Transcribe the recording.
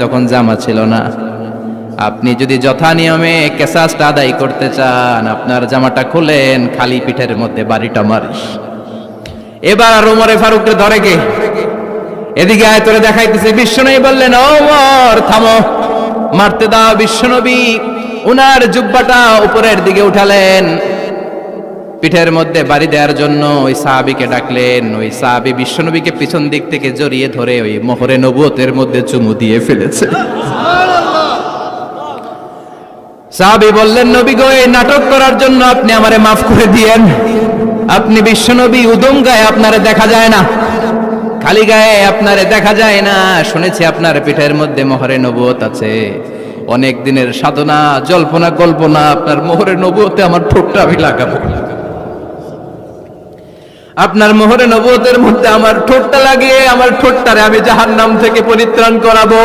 তখন জামা ছিল না। আপনি যদি যথা নিয়মে কেসাসটা আদায় করতে চান, আপনার জামাটা খুলেন, খালি পিঠের মধ্যে বাড়িটা মারিস। এবার আর ওমরে ফারুককে ধরে কে? এদিকে আয় তোরে দেখাইতেছে। বিশ্বনবী বললেন, ওমর থামো, মারতে দাও। বিশ্বনবী উনার জুব্বাটা উপরের দিকে উঠালেন, পিঠের মধ্যে বাড়ি দেওয়ার জন্য ওই সাহাবীকে ডাকলেন। ওই সাহাবী বিশ্বনবীকে পিছন দিক থেকে জড়িয়ে ধরে ওই মোহরে নবুয়তের মধ্যে চুমু দিয়ে ফেলেছে। সাহাবী বললেন, নবী গো, এই নাটক করার জন্য আপনি আমারে মাফ করে দিয়েন। আপনি বিশ্বনবী, উদম গায়ে আপনারে দেখা যায় না, খালি গায়ে আপনারে দেখা যায় না। শুনেছি আপনার পিঠের মধ্যে মোহরে নবুয়ত আছে। অনেক দিনের সাধনা, জল্পনা কল্পনা, আপনার মোহরে নবুয়তে আমার ঠোঁটটা আমি লাগাবো। আপনার মোহরে নবুয়তের মধ্যে আমার ঠোঁটটা লাগিয়ে আমার ঠোঁটটারে আমি জাহান্নাম থেকে পরিত্রাণ করাবো।